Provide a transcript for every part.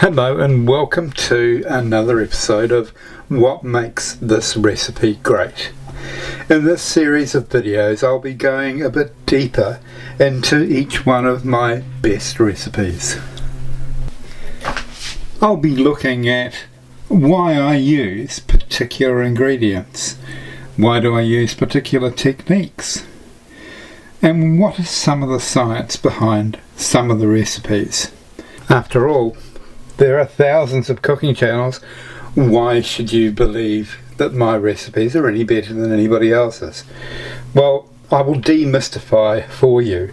Hello and welcome to another episode of What Makes This Recipe Great. In this series of videos I'll be going a bit deeper into each one of my best recipes. I'll be looking at why I use particular ingredients, why do I use particular techniques, and what is some of the science behind some of the recipes. After all, there are thousands of cooking channels. Why should you believe that my recipes are any better than anybody else's? Well, I will demystify for you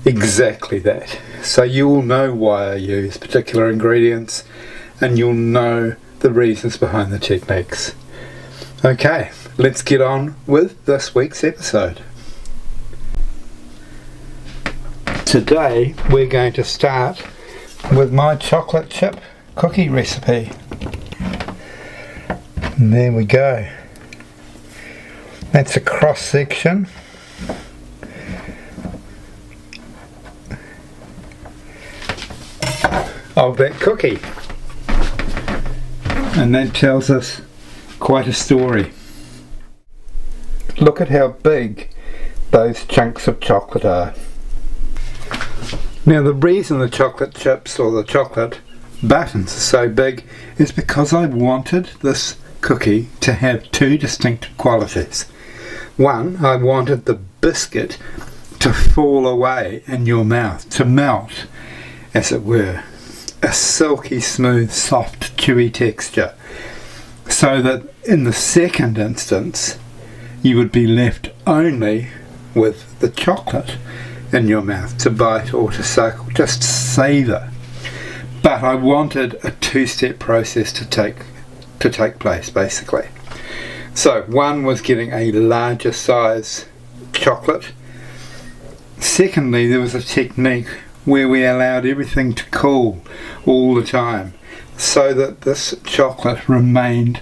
exactly that. So you'll know why I use particular ingredients and you'll know the reasons behind the techniques. Okay, let's get on with this week's episode. Today we're going to start with my chocolate chip cookie recipe. And there we go. That's a cross section of that cookie, and that tells us quite a story. Look at how big those chunks of chocolate are. Now the reason the chocolate chips or the chocolate buttons are so big is because I wanted this cookie to have two distinct qualities. One, I wanted the biscuit to fall away in your mouth, to melt, as it were, a silky, smooth, soft, chewy texture, so that in the second instance you would be left only with the chocolate in your mouth to bite or to suck or just savour. But I wanted a two-step process to take place, basically. So one was getting a larger size chocolate. Secondly, there was a technique where we allowed everything to cool all the time so that this chocolate remained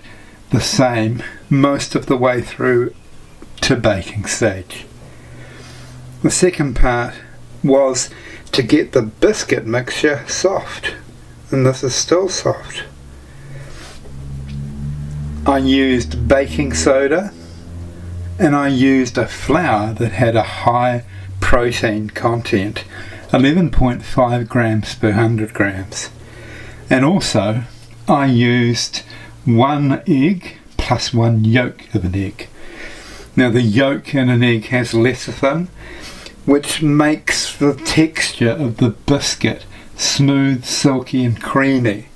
the same most of the way through to baking stage. The second part was to get the biscuit mixture soft, and this is still soft. I used baking soda and I used a flour that had a high protein content, 11.5 grams per 100 grams. And also I used one egg plus one yolk of an egg. Now the yolk in an egg has lecithin, which makes the texture of the biscuit smooth, silky and creamy.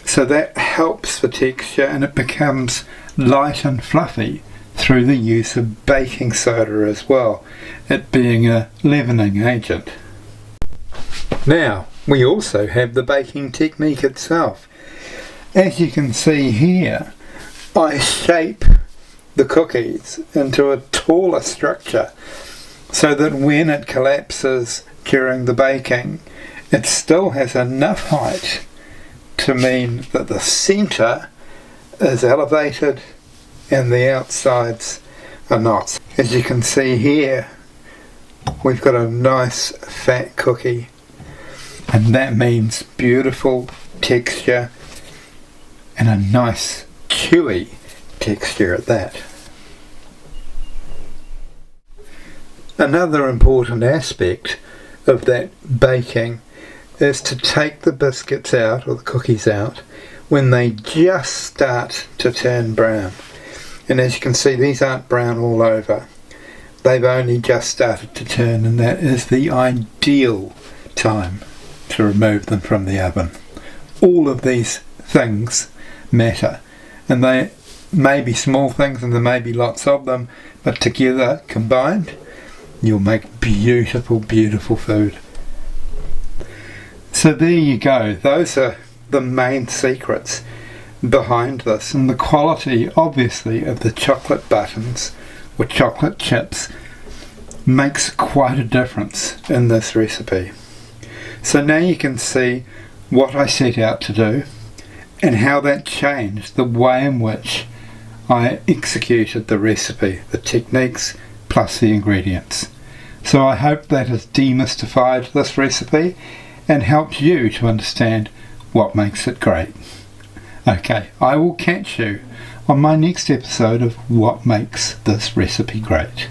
So that helps the texture and it becomes light and fluffy through the use of baking soda as well, it being a leavening agent. Now we also have the baking technique itself. As you can see here, I shape the cookies into a taller structure so that when it collapses during the baking, it still has enough height to mean that the centre is elevated and the outsides are not. As you can see here, we've got a nice fat cookie, and that means beautiful texture and a nice chewy texture at that. Another important aspect of that baking is to take the biscuits out or the cookies out when they just start to turn brown. And as you can see, these aren't brown all over. They've only just started to turn, and that is the ideal time to remove them from the oven. All of these things matter, and they may be small things and there may be lots of them, but together, combined, you'll make beautiful, beautiful food. So there you go. Those are the main secrets behind this, and the quality, obviously, of the chocolate buttons or chocolate chips makes quite a difference in this recipe. So now you can see what I set out to do and how that changed the way in which I executed the recipe, the techniques plus the ingredients. So I hope that has demystified this recipe and helped you to understand what makes it great. Okay, I will catch you on my next episode of What Makes This Recipe Great.